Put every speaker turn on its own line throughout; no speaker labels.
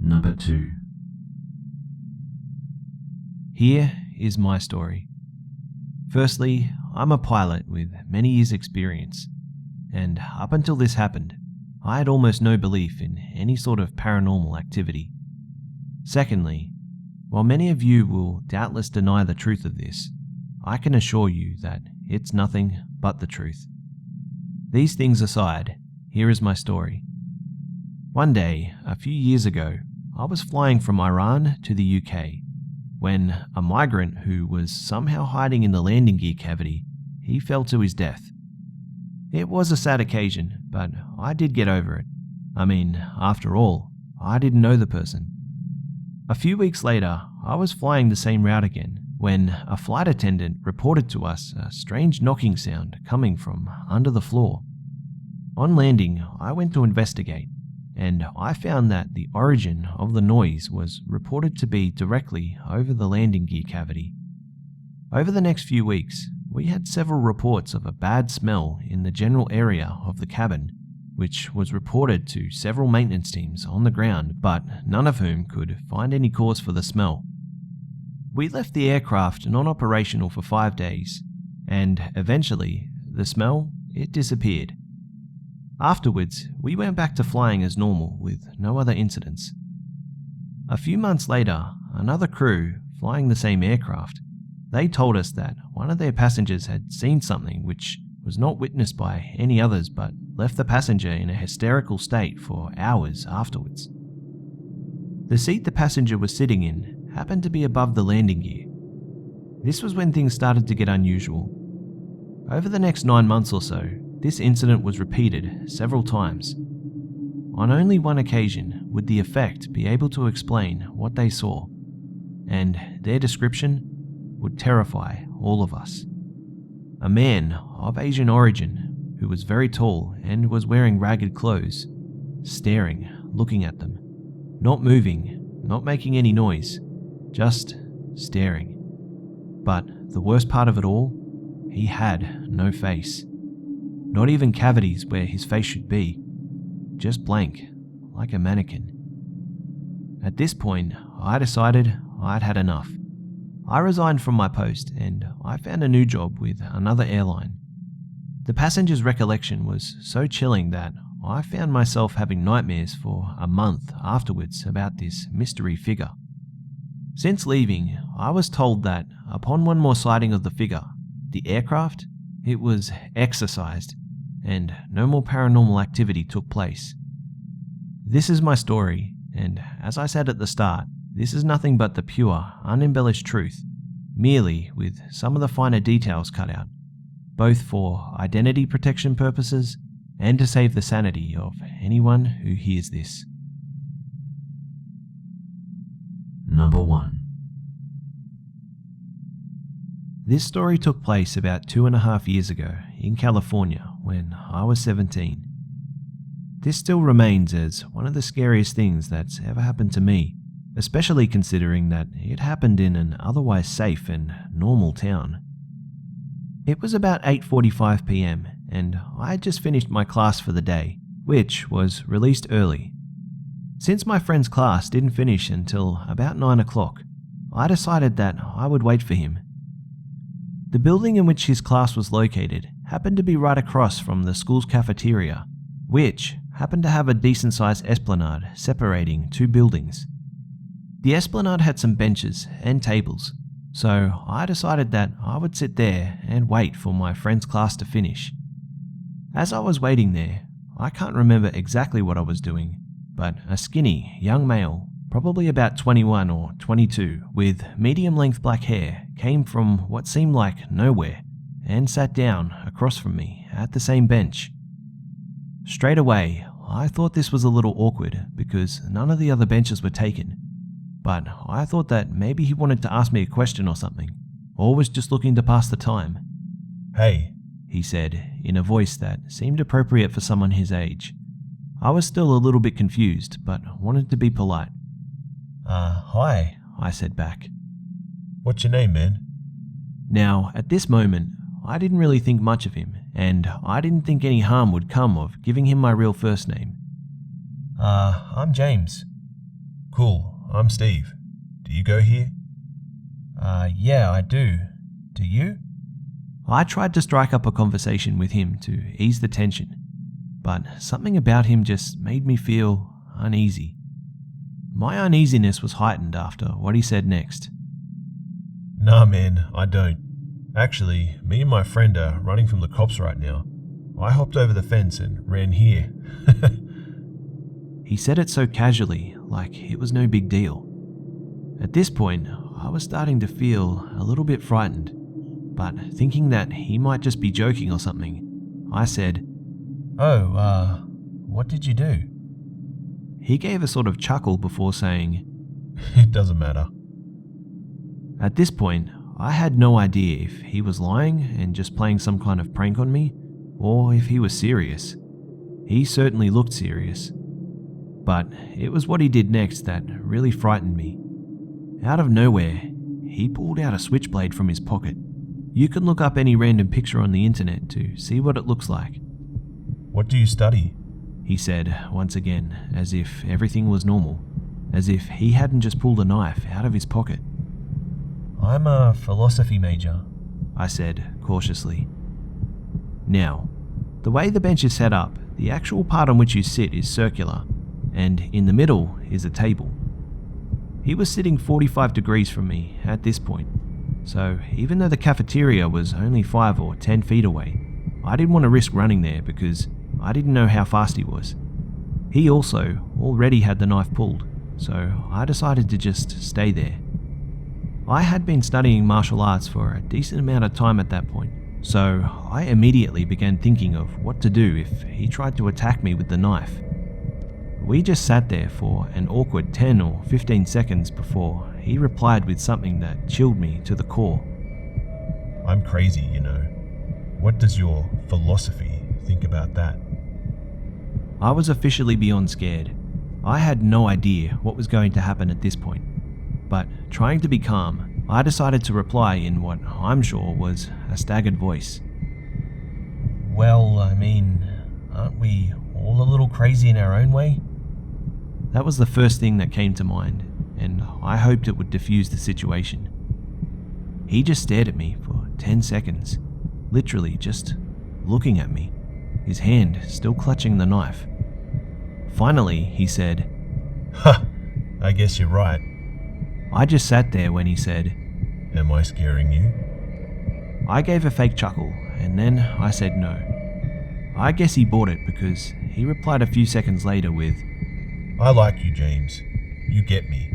Number 2.
Here is my story. Firstly, I'm a pilot with many years' experience, and up until this happened, I had almost no belief in any sort of paranormal activity. Secondly, while many of you will doubtless deny the truth of this, I can assure you that it's nothing but the truth. These things aside, here is my story. One day, a few years ago, I was flying from Iran to the UK when a migrant who was somehow hiding in the landing gear cavity, he fell to his death. It was a sad occasion, but I did get over it. I mean, after all, I didn't know the person. A few weeks later, I was flying the same route again when a flight attendant reported to us a strange knocking sound coming from under the floor. On landing, I went to investigate, and I found that the origin of the noise was reported to be directly over the landing gear cavity. Over the next few weeks, we had several reports of a bad smell in the general area of the cabin, which was reported to several maintenance teams on the ground, but none of whom could find any cause for the smell. We left the aircraft non-operational for 5 days, and eventually, the smell, it disappeared. Afterwards, we went back to flying as normal with no other incidents. A few months later, another crew flying the same aircraft, they told us that one of their passengers had seen something which was not witnessed by any others but left the passenger in a hysterical state for hours afterwards. The seat the passenger was sitting in happened to be above the landing gear. This was when things started to get unusual. Over the next 9 months or so, this incident was repeated several times. On only one occasion would the effect be able to explain what they saw, and their description would terrify all of us. A man of Asian origin who was very tall and was wearing ragged clothes, staring, looking at them, not moving, not making any noise, just staring. But the worst part of it all, he had no face. Not even cavities where his face should be, just blank, like a mannequin. At this point, I decided I'd had enough. I resigned from my post and I found a new job with another airline. The passenger's recollection was so chilling that I found myself having nightmares for a month afterwards about this mystery figure. Since leaving, I was told that upon one more sighting of the figure, the aircraft, it was exorcised, and no more paranormal activity took place. This is my story, and as I said at the start, this is nothing but the pure, unembellished truth, merely with some of the finer details cut out, both for identity protection purposes and to save the sanity of anyone who hears this.
Number 1.
This story took place about 2.5 years ago in California when I was 17. This still remains as one of the scariest things that's ever happened to me, especially considering that it happened in an otherwise safe and normal town. It was about 8:45 p.m. and I had just finished my class for the day, which was released early. Since my friend's class didn't finish until about 9 o'clock, I decided that I would wait for him. The building in which his class was located happened to be right across from the school's cafeteria, which happened to have a decent-sized esplanade separating two buildings. The esplanade had some benches and tables, so I decided that I would sit there and wait for my friend's class to finish. As I was waiting there, I can't remember exactly what I was doing, but a skinny, young male, probably about 21 or 22, with medium-length black hair, came from what seemed like nowhere and sat down across from me at the same bench. Straight away, I thought this was a little awkward because none of the other benches were taken, but I thought that maybe he wanted to ask me a question or something, or was just looking to pass the time.
"Hey,"
he said in a voice that seemed appropriate for someone his age. I was still a little bit confused, but wanted to be polite.
Hi,"
I said back.
"What's your name, man?"
Now, at this moment, I didn't really think much of him, and I didn't think any harm would come of giving him my real first name.
I'm James." Cool, I'm Steve. Do you go here? Yeah, I do. Do you?
I tried to strike up a conversation with him to ease the tension, but something about him just made me feel uneasy. My uneasiness was heightened after what he said next.
Nah, man, I don't. Actually, me and my friend are running from the cops right now. I hopped over the fence and ran here.
He said it so casually, like it was no big deal. At this point, I was starting to feel a little bit frightened, but thinking that he might just be joking or something, I said,
Oh, what did you do?
He gave a sort of chuckle before saying,
It doesn't matter.
At this point, I had no idea if he was lying and just playing some kind of prank on me, or if he was serious. He certainly looked serious. But it was what he did next that really frightened me. Out of nowhere, he pulled out a switchblade from his pocket. You can look up any random picture on the internet to see what it looks like.
What do you study?
He said once again, as if everything was normal, as if he hadn't just pulled a knife out of his pocket.
I'm a philosophy major,
I said cautiously. Now, the way the bench is set up, the actual part on which you sit is circular, and in the middle is a table. He was sitting 45 degrees from me at this point, so even though the cafeteria was only 5 or 10 feet away, I didn't want to risk running there because I didn't know how fast he was. He also already had the knife pulled, so I decided to just stay there. I had been studying martial arts for a decent amount of time at that point, so I immediately began thinking of what to do if he tried to attack me with the knife. We just sat there for an awkward 10 or 15 seconds before he replied with something that chilled me to the core.
I'm crazy, you know. What does your philosophy think about that?
I was officially beyond scared. I had no idea what was going to happen at this point. But trying to be calm, I decided to reply in what I'm sure was a staggered voice.
Well, I mean, aren't we all a little crazy in our own way?
That was the first thing that came to mind, and I hoped it would diffuse the situation. He just stared at me for 10 seconds, literally just looking at me, his hand still clutching the knife. Finally, he said,
Ha! I guess you're right.
I just sat there when he said,
Am I scaring you?
I gave a fake chuckle, and then I said no. I guess he bought it because he replied a few seconds later with,
I like you, James. You get me.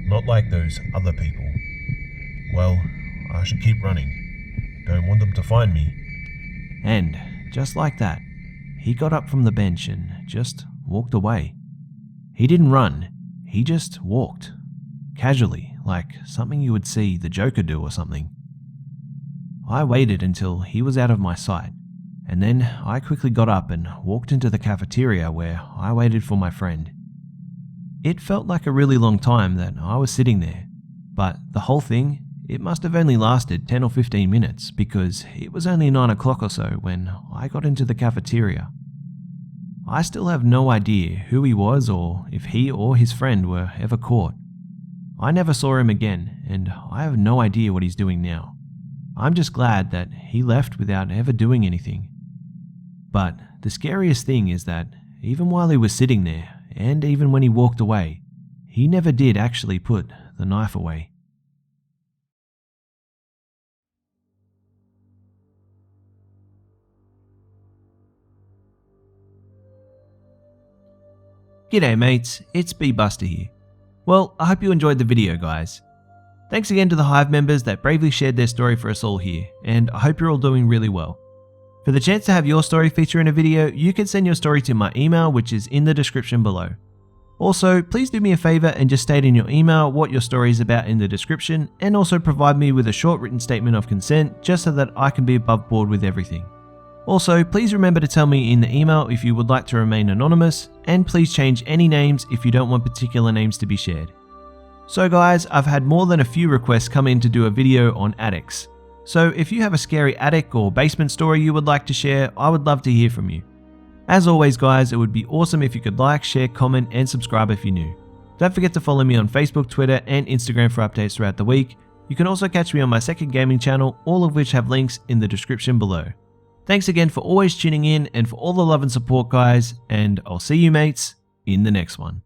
Not like those other people. Well, I should keep running. Don't want them to find me.
And just like that, he got up from the bench and just walked away. He didn't run, he just walked. Casually, like something you would see the Joker do or something. I waited until he was out of my sight, and then I quickly got up and walked into the cafeteria where I waited for my friend. It felt like a really long time that I was sitting there, but the whole thing, it must have only lasted 10 or 15 minutes because it was only 9 o'clock or so when I got into the cafeteria. I still have no idea who he was or if he or his friend were ever caught. I never saw him again, and I have no idea what he's doing now. I'm just glad that he left without ever doing anything. But the scariest thing is that even while he was sitting there, and even when he walked away, he never did actually put the knife away. G'day mates, it's Busta here. Well, I hope you enjoyed the video guys. Thanks again to the Hive members that bravely shared their story for us all here, and I hope you're all doing really well. For the chance to have your story feature in a video, you can send your story to my email, which is in the description below. Also, please do me a favor and just state in your email what your story is about in the description, and also provide me with a short written statement of consent just so that I can be above board with everything. Also, please remember to tell me in the email if you would like to remain anonymous, and please change any names if you don't want particular names to be shared. So guys, I've had more than a few requests come in to do a video on attics. So if you have a scary attic or basement story you would like to share, I would love to hear from you. As always guys, it would be awesome if you could like, share, comment and subscribe if you're new. Don't forget to follow me on Facebook, Twitter, and Instagram for updates throughout the week. You can also catch me on my second gaming channel, all of which have links in the description below. Thanks again for always tuning in and for all the love and support, guys, and I'll see you mates in the next one.